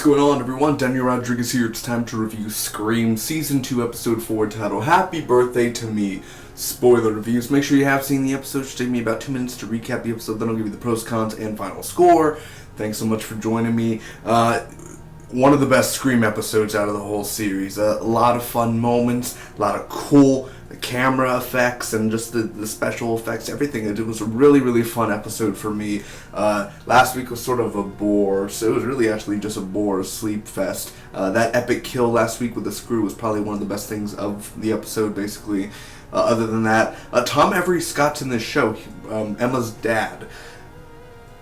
going on, everyone? Daniel Rodriguez here. It's time to review Scream Season 2, Episode 4, titled Happy Birthday to Me. Spoiler reviews. Make sure you have seen the episode. It should take me about 2 minutes to recap the episode. Then I'll give you the pros, cons, and final score. Thanks so much for joining me. One of the best Scream episodes out of the whole series. A lot of fun moments, a lot of cool camera effects, and just the special effects, everything. It was a really, really fun episode for me. Last week was sort of a bore, so it was really actually just a bore, sleep fest. That epic kill last week with the screw was probably one of the best things of the episode, basically. Other than that, Tom Everett Scott's in this show, Emma's dad.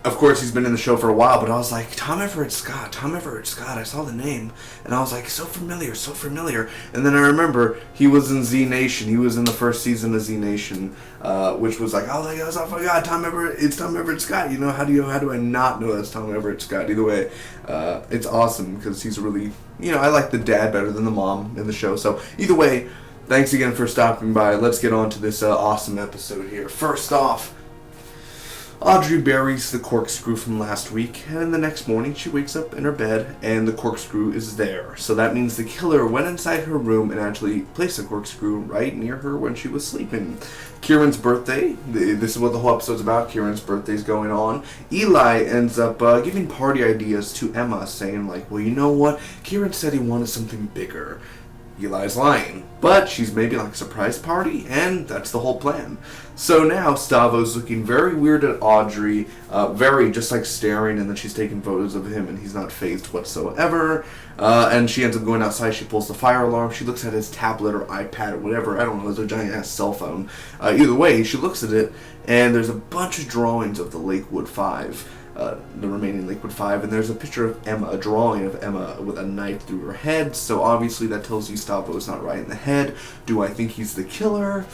Of course, he's been in the show for a while, but I was like, Tom Everett Scott, I saw the name, and I was like, so familiar. And then I remember he was in Z Nation. He was in the first season of Z Nation, which was like, oh my god, it's Tom Everett Scott. You know, how do I not know that's Tom Everett Scott? Either way, it's awesome because he's really, I like the dad better than the mom in the show. So either way, thanks again for stopping by. Let's get on to this awesome episode here. First off, Audrey buries the corkscrew from last week, and the next morning she wakes up in her bed and the corkscrew is there. So that means the killer went inside her room and actually placed a corkscrew right near her when she was sleeping. Kieran's birthday, this is what the whole episode's about. Kieran's birthday's going on. Eli ends up giving party ideas to Emma, saying like, well, you know what? Kieran said he wanted something bigger. Eli's lying, but she's maybe like a surprise party, and that's the whole plan. So now Stavo's looking very weird at Audrey, very just like staring, and then she's taking photos of him, and he's not fazed whatsoever. And she ends up going outside. She pulls the fire alarm. She looks at his tablet or iPad or whatever. I don't know. It's a giant ass cell phone. Either way, she looks at it, and there's a bunch of drawings of the Lakewood Five. The remaining Lakewood Five, and there's a picture of Emma, a drawing of Emma with a knife through her head, so obviously that tells you Stavo's not right in the head. Do I think he's the killer?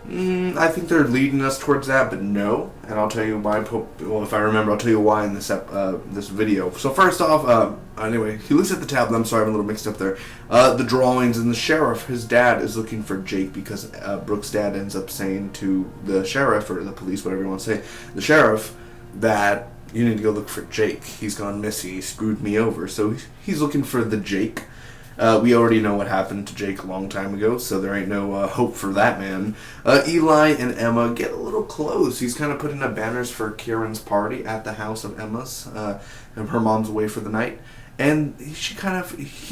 I think they're leading us towards that, but no, and I'll tell you why. Well, if I remember, I'll tell you why in this video. So first off, anyway, he looks at the tablet. I'm sorry, I'm a little mixed up there. The drawings, and the sheriff, his dad, is looking for Jake because Brooke's dad ends up saying to the sheriff, or the police, whatever you want to say, the sheriff, that you need to go look for Jake. He's gone missing. He screwed me over. So he's looking for the Jake. We already know what happened to Jake a long time ago, so there ain't no hope for that man. Eli and Emma get a little close. He's kind of putting up banners for Kieran's party at the house of Emma's. And her mom's away for the night. And she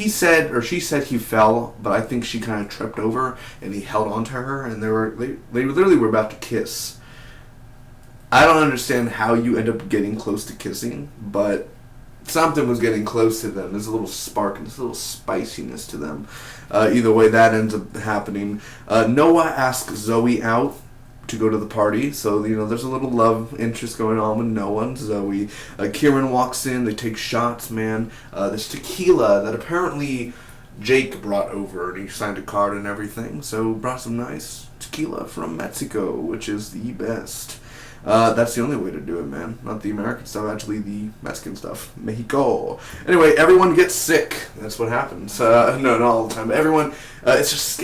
said he fell, but I think she kind of tripped over, and he held on to her, and they literally were about to kiss. I don't understand how you end up getting close to kissing, but something was getting close to them. There's a little spark and there's a little spiciness to them. Either way, that ends up happening. Noah asks Zoe out to go to the party, so there's a little love interest going on with Noah and Zoe. Kieran walks in. They take shots, man. There's tequila that apparently Jake brought over, and he signed a card and everything. So brought some nice tequila from Mexico, which is the best. That's the only way to do it, man. Not the American stuff, actually the Mexican stuff. Mexico. Anyway, everyone gets sick. That's what happens. No, not all the time. But everyone, it's just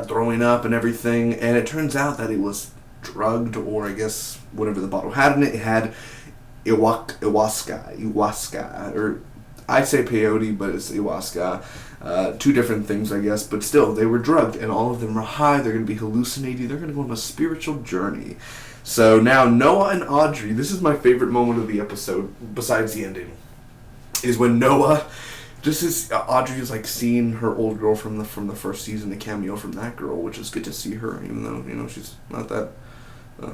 throwing up and everything. And it turns out that it was drugged, or I guess whatever the bottle had in it. It had ayahuasca, or I say peyote, but it's ayahuasca. Two different things, I guess, but still, they were drugged, and all of them are high. They're going to be hallucinating. They're going to go on a spiritual journey. So now Noah and Audrey, this is my favorite moment of the episode, besides the ending, is when Noah, just as Audrey is like seeing her old girl from the first season, the cameo from that girl, which is good to see her, even though, she's not that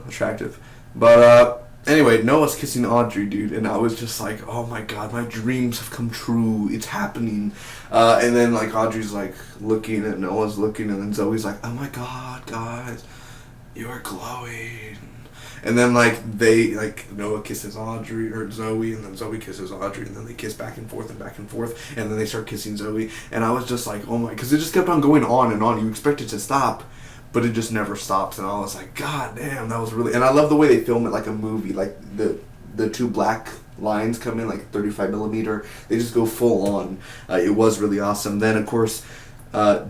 attractive. But anyway, Noah's kissing Audrey, dude, and I was just like, oh my god, my dreams have come true, it's happening. And then like Audrey's like looking, and Noah's looking, and then Zoe's like, oh my god, guys, you're glowing. And then Noah kisses Audrey, or Zoe, and then Zoe kisses Audrey, and then they kiss back and forth, and then they start kissing Zoe. And I was just like, oh my, because it just kept on going on and on. You expect it to stop, but it just never stops. And I was like, god damn, that was really, and I love the way they film it like a movie, like the two black lines come in like 35 millimeter. They just go full on. It was really awesome. Then of course,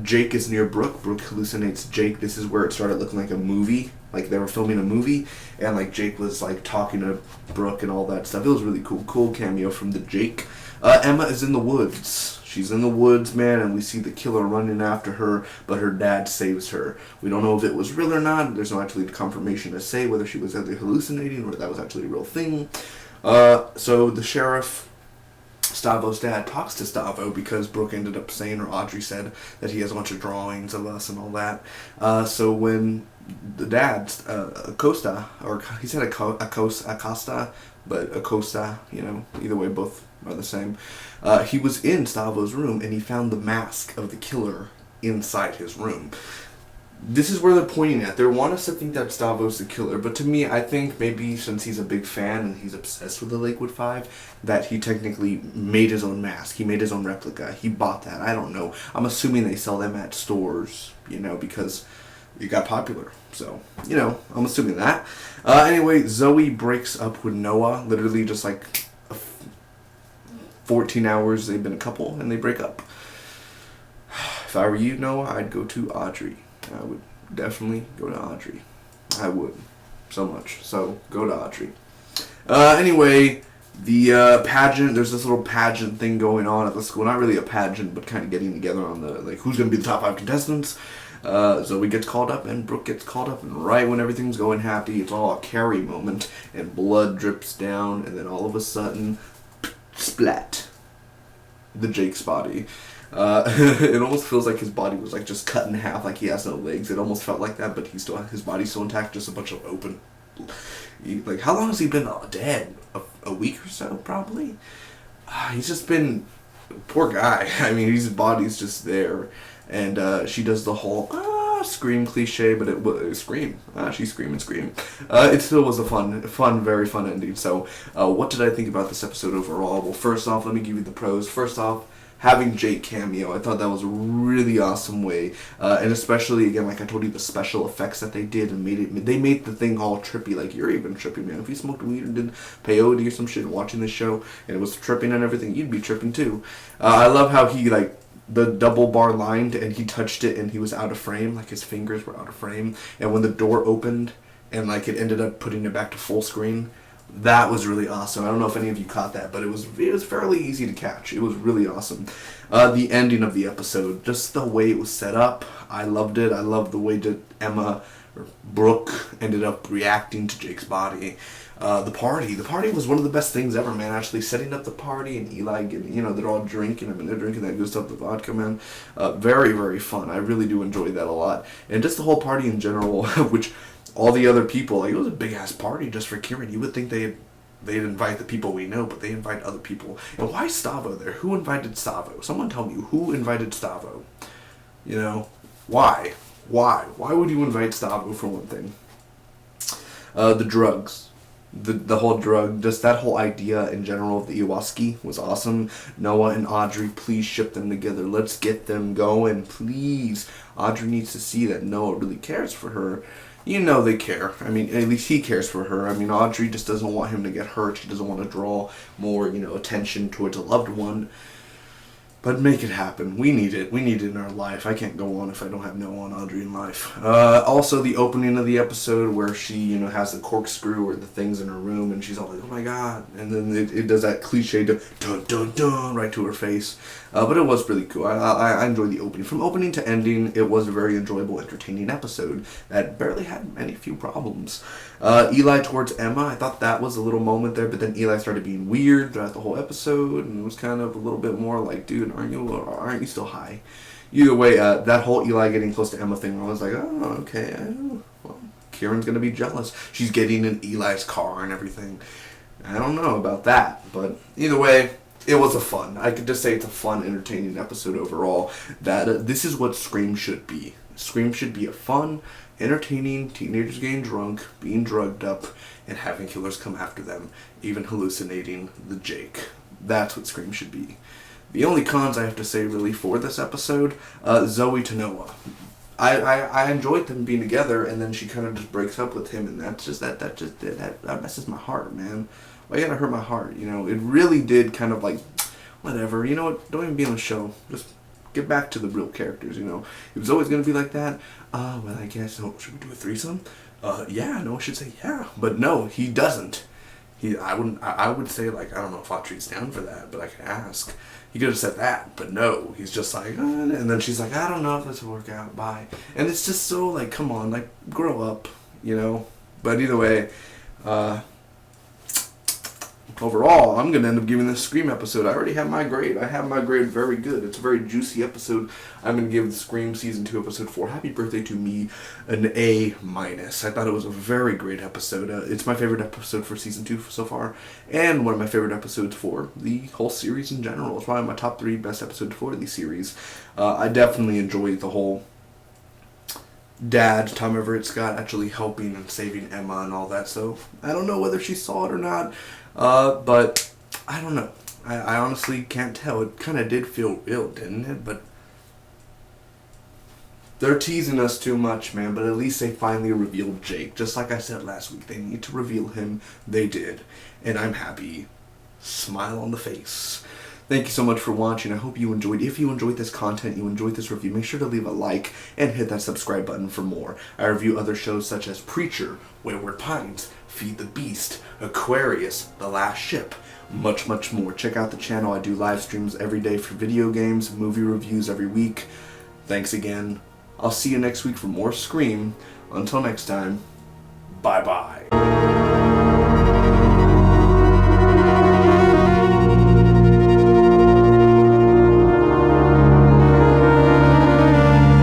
Jake is near Brooke. Brooke hallucinates Jake. This is where it started looking like a movie. Like they were filming a movie, and like Jake was like talking to Brooke and all that stuff. It was really cool. Cool cameo from the Jake. Emma is in the woods. She's in the woods, man, and we see the killer running after her, but her dad saves her. We don't know if it was real or not. There's no actually confirmation to say whether she was actually hallucinating or that was actually a real thing. So the sheriff, Stavo's dad, talks to Stavo because Brooke ended up saying, or Audrey said, that he has a bunch of drawings of us and all that. So when the dad, Acosta, or he said Acosta, but Acosta, you know, either way, both are the same. He was in Stavo's room and he found the mask of the killer inside his room. This is where they're pointing at. They want us to think that Stavo's the killer, but to me, I think maybe since he's a big fan and he's obsessed with the Lakewood Five, that he technically made his own mask. He made his own replica. He bought that. I don't know. I'm assuming they sell them at stores, you know, because it got popular. So, you know, I'm assuming that. Anyway, Zoe breaks up with Noah. Literally just like 14 hours they've been a couple and they break up. If I were you, Noah, I'd go to Audrey. I would definitely go to Audrey. I would. So much. So, go to Audrey. Anyway, the pageant, there's this little pageant thing going on at the school. Not really a pageant, but kind of getting together on the, like, who's going to be the top 5 contestants. Zoe gets called up and Brooke gets called up, and right when everything's going happy, it's all a Carrie moment, and blood drips down, and then all of a sudden, splat. The Jake's body. It almost feels like his body was like just cut in half, like he has no legs. It almost felt like that, but his body's still intact, just a bunch of open. Like, how long has he been dead? A week or so, probably. He's just been, poor guy. I mean, his body's just there, and she does the whole scream cliche, but it was scream. She scream. It still was a very fun ending. So, what did I think about this episode overall? Well, first off, let me give you the pros. First off, having Jake cameo, I thought that was a really awesome way, and especially, again, like I told you, the special effects that they did and they made the thing all trippy. Like, you're even trippy, man. If you smoked weed or did peyote or some shit watching this show and it was tripping and everything, you'd be tripping too. I love how he, like, the double bar lined and he touched it and he was out of frame, like his fingers were out of frame, and when the door opened and like it ended up putting it back to full screen. That was really awesome. I don't know if any of you caught that, but it was fairly easy to catch. It was really awesome. The ending of the episode, just the way it was set up, I loved it. I loved the way that Brooke ended up reacting to Jake's body. The party was one of the best things ever, man. Actually setting up the party and Eli getting, they're all drinking. I mean, they're drinking that good stuff, the vodka, man. Very, very fun. I really do enjoy that a lot. And just the whole party in general, which all the other people, like, it was a big ass party just for Kieran. You would think they'd invite the people we know, but they invite other people. And why Stavo there? Who invited Stavo? Someone tell me who invited Stavo. Why? Why would you invite Stavo for one thing? The drugs. The whole drug, just that whole idea in general of the ayahuasca was awesome. Noah and Audrey, please ship them together. Let's get them going, please. Audrey needs to see that Noah really cares for her. They care. I mean, at least he cares for her. I mean, Audrey just doesn't want him to get hurt. She doesn't want to draw more, attention towards a loved one. But make it happen. We need it. We need it in our life. I can't go on if I don't have Noah and Audrey in life. Also, the opening of the episode where she, has the corkscrew or the things in her room, and she's all like, oh my god. And then it does that cliche dun dun dun right to her face. But it was really cool. I enjoyed the opening. From opening to ending, it was a very enjoyable, entertaining episode that barely had few problems. Eli towards Emma, I thought that was a little moment there, but then Eli started being weird throughout the whole episode, and it was kind of a little bit more like, dude, aren't you still high? Either way, that whole Eli getting close to Emma thing, I was like, oh, okay, well, Kieran's gonna be jealous. She's getting in Eli's car and everything. I don't know about that, but either way, it was I could just say it's a fun, entertaining episode overall. That this is what Scream should be. Scream should be a fun, entertaining, teenagers getting drunk, being drugged up, and having killers come after them, even hallucinating the Jake. That's what Scream should be. The only cons I have to say really for this episode, Zoe to Noah. I enjoyed them being together, and then she kind of just breaks up with him, and that's just that messes my heart, man. Why you gotta hurt my heart? It really did kind of like, whatever. You know what? Don't even be on the show. Just Get back to the real characters, you know. It was always going to be like that. Well, I guess, oh, should we do a threesome? Yeah, no, I should say yeah. But no, he doesn't. I would say, like, I don't know if Audrey's down for that, but I could ask. He could have said that, but no. He's just like, and then she's like, I don't know if this will work out, bye. And it's just so, like, come on, like, grow up, you know. But either way, overall, I'm going to end up giving this Scream episode. I already have my grade. I have my grade very good. It's a very juicy episode. I'm going to give the Scream Season 2 Episode 4, Happy Birthday to Me, an A-. I thought it was a very great episode. It's my favorite episode for Season 2 so far, and one of my favorite episodes for the whole series in general. It's probably my top 3 best episodes for the series. I definitely enjoyed the whole dad, Tom Everett Scott, actually helping and saving Emma and all that, so I don't know whether she saw it or not. But I don't know. I honestly can't tell. It kind of did feel real, didn't it? But they're teasing us too much, man. But at least they finally revealed Jake. Just like I said last week, they need to reveal him. They did. And I'm happy. Smile on the face. Thank you so much for watching. I hope you enjoyed. If you enjoyed this content, you enjoyed this review, make sure to leave a like and hit that subscribe button for more. I review other shows such as Preacher, Wayward Pines, Feed the Beast, Aquarius, The Last Ship, much, much more. Check out the channel. I do live streams every day for video games, movie reviews every week. Thanks again. I'll see you next week for more Scream. Until next time, bye-bye.